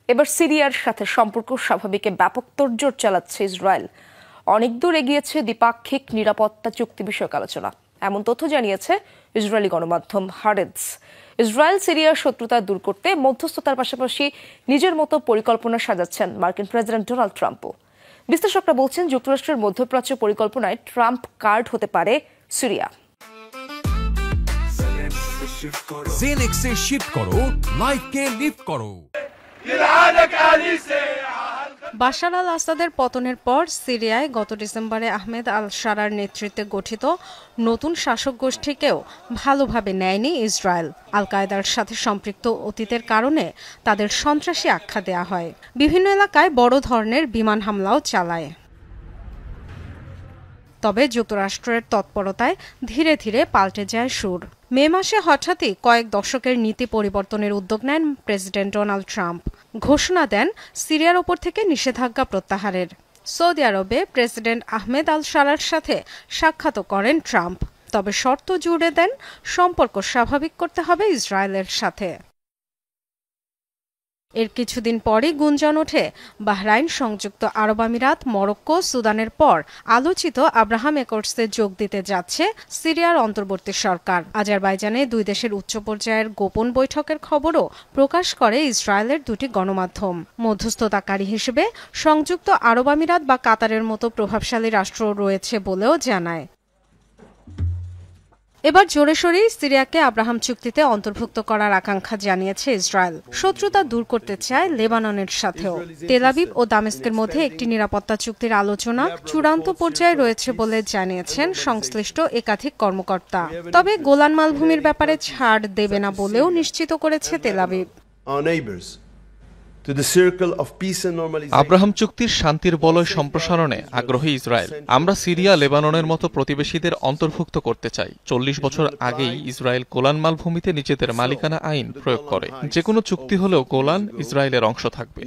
এবার সিরিয়ার সাথে সম্পর্ক স্বাভাবিকে ব্যাপক তোড়জোড় চালাচ্ছে ইসরায়েল। অনেক দূর এগিয়েছে দ্বিপাক্ষিক নিরাপত্তা চুক্তি বিষয়ক আলোচনা, এমন তথ্য জানিয়েছে ইসরায়েলি গণমাধ্যম হারেটজ। ইসরায়েল সিরিয়ার শত্রুতা দূর করতে মধ্যস্থতার পাশাপাশি নিজের মতো পরিকল্পনা সাজাচ্ছেন মার্কিন প্রেসিডেন্ট ডোনাল্ড ট্রাম্পও। বিশ্লেষকরা বলছেন, যুক্তরাষ্ট্রের মধ্যপ্রাচ্য পরিকল্পনায় ট্রাম্প কার্ড হতে পারে সিরিয়া। জেনেক্সে শিফট করো, লাইফকে লিফট করো। বাশার আল আসাদের পতনের পর সিরিয়ায় গত ডিসেম্বরে আহমেদ আল শারার নেতৃত্বে গঠিত নতুন শাসক গোষ্ঠীকেও ভালোভাবে নেয়নি ইসরায়েল। আল কায়েদার সাথে সম্পৃক্ত অতীতের কারণে তাদের সন্ত্রাসী আখ্যা দেয়া হয়। বিভিন্ন এলাকায় বড় ধরনের বিমান হামলাও চালায়। তবে যুক্তরাষ্ট্রের তৎপরতায় ধীরে ধীরে পাল্টে যায় সুর। মে মাসে হঠাৎই কয়েক দশকের নীতি পরিবর্তনের উদ্যোগ নেন প্রেসিডেন্ট ডোনাল্ড ট্রাম্প। ঘোষণা দেন সিরিয়ার ওপর থেকে নিষেধাজ্ঞা প্রত্যাহারের। সৌদি আরবে প্রেসিডেন্ট আহমেদ আল শারার সাথে সাক্ষাৎ করেন ট্রাম্প, তবে শর্ত জুড়ে দেন সম্পর্ক স্বাভাবিক করতে হবে ইসরায়েলের সাথে। এর কিছুদিন পরই গুঞ্জন ওঠে বাহরাইন, সংযুক্ত আরব আমিরাত, মরক্কো, সুদানের পর আলোচিত আব্রাহাম অ্যাকর্ডসে যোগ দিতে যাচ্ছে সিরিয়ার অন্তর্বর্তী সরকার। আজারবাইজানে দুই দেশের উচ্চ পর্যায়ের গোপন বৈঠকের খবরও প্রকাশ করে ইসরায়েলের দুটি গণমাধ্যম। মধ্যস্থতাকারী হিসেবে সংযুক্ত আরব আমিরাত বা কাতারের মতো প্রভাবশালী রাষ্ট্র রয়েছে বলেও জানায়। এবার জোরে সোরেই সিরিয়াকে আব্রাহাম চুক্তিতে অন্তর্ভুক্ত করার আকাঙ্ক্ষা জানিয়েছে ইসরায়েল। শত্রুতা দূর করতে চায় লেবাননের সাথেও। তেল আবিব ও দামেস্কের মধ্যে একটি নিরাপত্তা চুক্তির আলোচনা চূড়ান্ত পর্যায়ে রয়েছে বলে জানিয়েছেন সংশ্লিষ্ট একাধিক কর্মকর্তা। তবে গোলান মালভূমির ব্যাপারে ছাড় দেবে না বলেও নিশ্চিত করেছে তেল আবিব। আব্রাহাম চুক্তির শান্তির বলয় সম্প্রসারণে আগ্রহী ইসরায়েল। আমরা সিরিয়া, লেবাননের মতো প্রতিবেশীদের অন্তর্ভুক্ত করতে চাই। 40 বছর আগেই ইসরায়েল গোলান মালভূমিতে নিজেদের মালিকানা আইন প্রয়োগ করে। যে কোনো চুক্তি হলেও গোলান ইসরায়েলের অংশ থাকবে।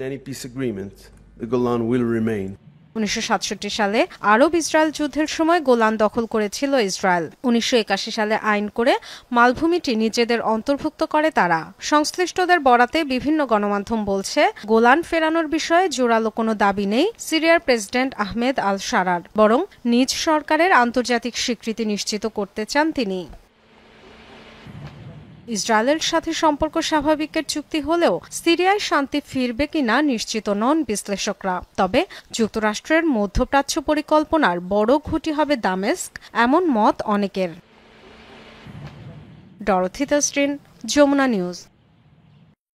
1967 সালে আরব ইসরায়েল যুদ্ধের সময় গোলান দখল করেছিল ইসরায়েল। 1981 সালে আইন করে মালভূমিটি নিজেদের অন্তর্ভুক্ত করে তারা। সংশ্লিষ্টদের বরাতে বিভিন্ন গণমাধ্যম বলছে, গোলান ফেরানোর বিষয়ে জোরালো কোনো দাবি নেই সিরিয়ার প্রেসিডেন্ট আহমেদ আল শারার, বরং নিজ সরকারের আন্তর্জাতিক স্বীকৃতি নিশ্চিত করতে চান তিনি। ইসরায়েলের সাথে সম্পর্ক স্বাভাবিকের চুক্তি হলেও সিরিয়ায় শান্তি ফিরবে কিনা নিশ্চিত নন বিশ্লেষকরা। তবে যুক্তরাষ্ট্রের মধ্যপ্রাচ্য পরিকল্পনার বড় ঘুঁটি হবে দামেস্ক, এমন মত অনেকের। Dorothy Tasrin, Jamuna news.